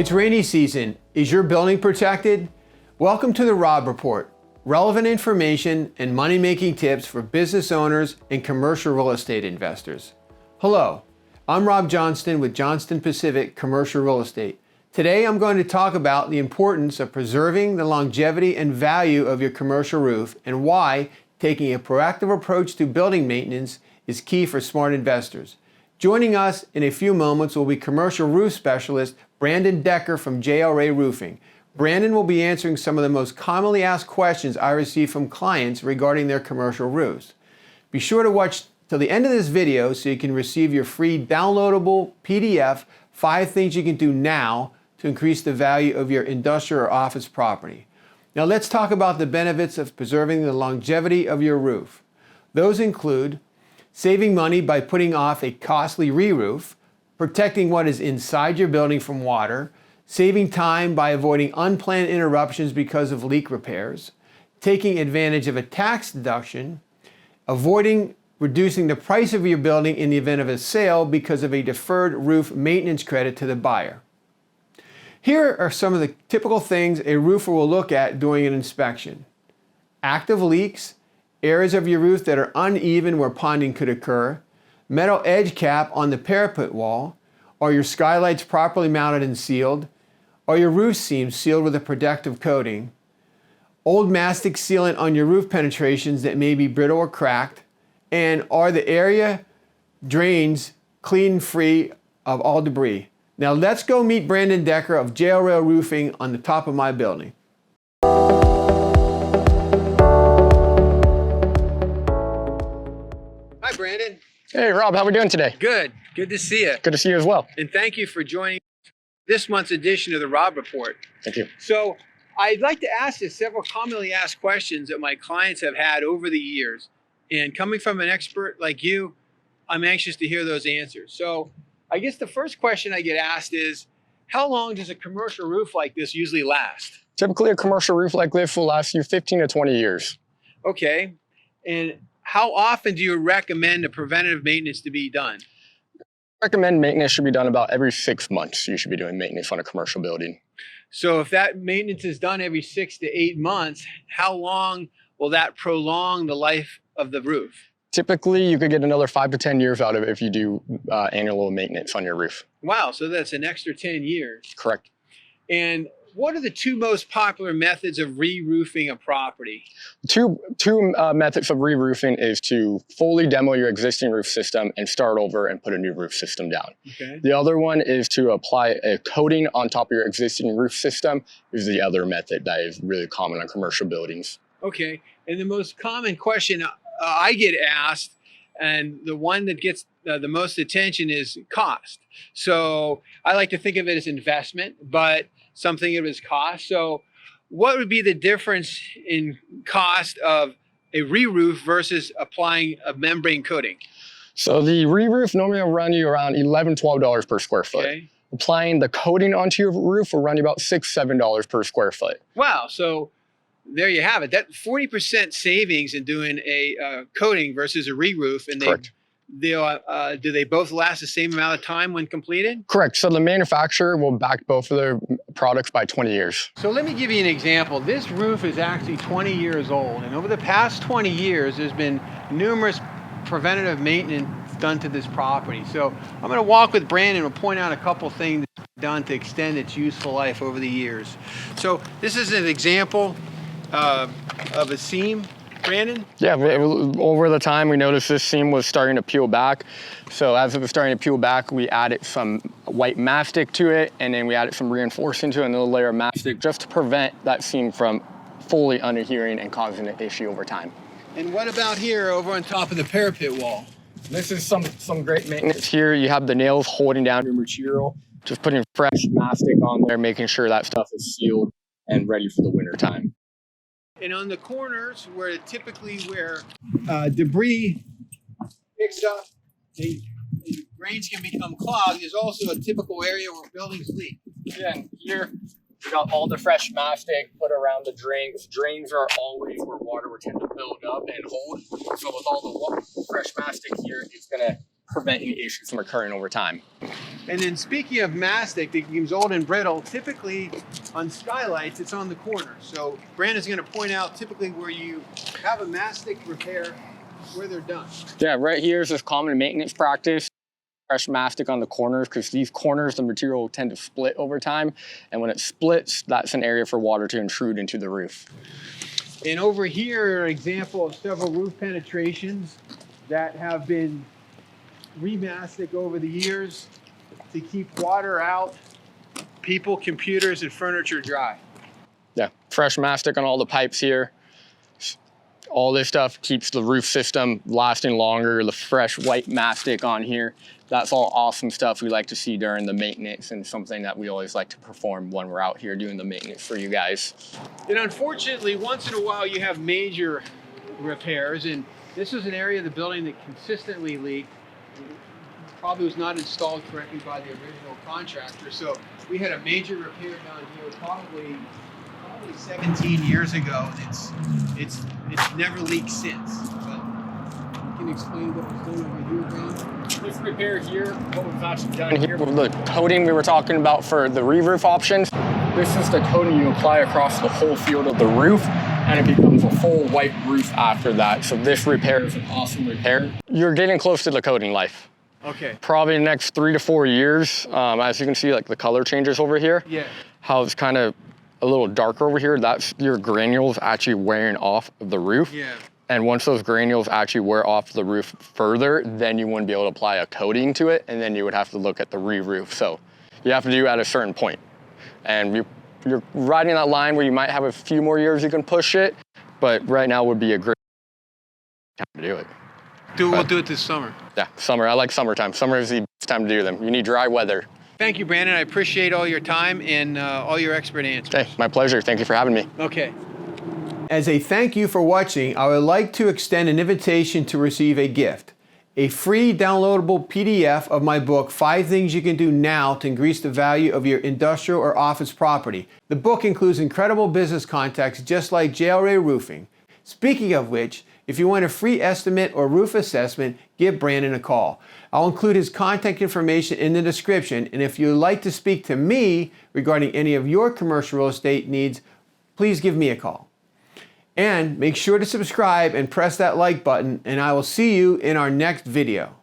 It's rainy season. Is your building protected? Welcome to the Rob Report. Relevant information and money-making tips for business owners and commercial real estate investors. Hello, I'm Rob Johnston with Johnston Pacific Commercial Real Estate. Today I'm going to talk about the importance of preserving the longevity and value of your commercial roof and why taking a proactive approach to building maintenance is key for smart investors. Joining us in a few moments will be commercial roof specialist Brandon Decker from JLRay Roofing. Brandon will be answering some of the most commonly asked questions I receive from clients regarding their commercial roofs. Be sure to watch till the end of this video so you can receive your free downloadable PDF, 5 things you can do now to increase the value of your industrial or office property. Now let's talk about the benefits of preserving the longevity of your roof. Those include saving money by putting off a costly re-roof, protecting what is inside your building from water, saving time by avoiding unplanned interruptions because of leak repairs, taking advantage of a tax deduction, reducing the price of your building in the event of a sale because of a deferred roof maintenance credit to the buyer. Here are some of the typical things a roofer will look at during an inspection. Active leaks, areas of your roof that are uneven where ponding could occur, metal edge cap on the parapet wall, are your skylights properly mounted and sealed, are your roof seams sealed with a protective coating, old mastic sealant on your roof penetrations that may be brittle or cracked, and are the area drains clean free of all debris. Now let's go meet Brandon Decker of JLRay Roofing on the top of my building. Hi Brandon. Hey Rob, how are we doing today? Good. Good to see you. Good to see you as well. And thank you for joining this month's edition of the Rob Report. Thank you. So I'd like to ask you several commonly asked questions that my clients have had over the years. And coming from an expert like you, I'm anxious to hear those answers. So I guess the first question I get asked is, how long does a commercial roof like this usually last? Typically a commercial roof like this will last you 15 to 20 years. Okay. And how often do you recommend a preventative maintenance to be done? I recommend maintenance should be done about every 6 months. You should be doing maintenance on a commercial building. So if that maintenance is done every 6 to 8 months, how long will that prolong the life of the roof? Typically, you could get another 5 to 10 years out of it if you do annual maintenance on your roof. Wow, so that's an extra 10 years. Correct. And what are the 2 most popular methods of re-roofing a property? Two methods of re-roofing is to fully demo your existing roof system and start over and put a new roof system down. Okay. The other one is to apply a coating on top of your existing roof system is the other method that is really common on commercial buildings. Okay, and the most common question I get asked, and the one that gets the most attention is cost. So I like to think of it as investment, but something of its cost. So what would be the difference in cost of a re-roof versus applying a membrane coating? So the re-roof normally will run you around $11, $12 per square foot. Okay. Applying the coating onto your roof will run you about $6, $7 per square foot. Wow, so there you have it. That 40% savings in doing a coating versus a re-roof, and Correct. Do they both last the same amount of time when completed? Correct. So the manufacturer will back both of their products by 20 years. So let me give you an example. This roof is actually 20 years old, and over the past 20 years, there's been numerous preventative maintenance done to this property. So I'm going to walk with Brandon and point out a couple things done to extend its useful life over the years. So this is an example of a seam. Brandon? Yeah, over the time we noticed this seam was starting to peel back. So as it was starting to peel back, we added some white mastic to it, and then we added some reinforcing to it, another layer of mastic, just to prevent that seam from fully underheating and causing an issue over time. And what about here over on top of the parapet wall? This is some great maintenance here. You have the nails holding down your material, just putting fresh mastic on there, making sure that stuff is sealed and ready for the winter time. And on the corners where debris picks up, the drains can become clogged, is also a typical area where buildings leak. Yeah, and here we got all the fresh mastic put around the drains. Drains are always where water would tend to build up and hold. So with all the fresh mastic here, it's going to prevent any issues from occurring over time. And then speaking of mastic that becomes old and brittle, typically on skylights, it's on the corner. So Brandon's going to point out typically where you have a mastic repair, where they're done. Yeah, right here is just common maintenance practice. Fresh mastic on the corners, because these corners, the material will tend to split over time. And when it splits, that's an area for water to intrude into the roof. And over here are an example of several roof penetrations that have been remastic over the years to keep water out, people, computers, and furniture dry. Yeah, fresh mastic on all the pipes here. All this stuff keeps the roof system lasting longer. The fresh white mastic on here, that's all awesome stuff we like to see during the maintenance, and something that we always like to perform when we're out here doing the maintenance for you guys. And unfortunately, once in a while you have major repairs, and this is an area of the building that consistently leaked. Probably was not installed correctly by the original contractor. So we had a major repair down here probably 17 years ago, and it's never leaked since. But you can explain what was done over here, Brandon? This repair here, what we've actually done here with the coating we were talking about for the re-roof options. This is the coating you apply across the whole field of the roof, and it becomes a full white roof after that. So this repair is an awesome repair. You're getting close to the coating life. Okay. Probably the next 3 to 4 years. As you can see, like the color changes over here. Yeah. How it's kind of a little darker over here. That's your granules actually wearing off of the roof. Yeah. And once those granules actually wear off the roof further, then you wouldn't be able to apply a coating to it, and then you would have to look at the re-roof. So you have to do at a certain point. And you're riding that line where you might have a few more years you can push it, but right now would be a great time to do it. We'll do it this summer. Yeah, summer. I like summertime. Summer is the best time to do them. You need dry weather. Thank you, Brandon. I appreciate all your time and all your expert answers. Hey, my pleasure. Thank you for having me. Okay. As a thank you for watching, I would like to extend an invitation to receive a gift. A free downloadable PDF of my book, 5 Things You Can Do Now to Increase the Value of Your Industrial or Office Property. The book includes incredible business contacts just like JLRay Roofing. Speaking of which, if you want a free estimate or roof assessment, give Brandon a call. I'll include his contact information in the description, and if you'd like to speak to me regarding any of your commercial real estate needs, please give me a call. And make sure to subscribe and press that like button, and I will see you in our next video.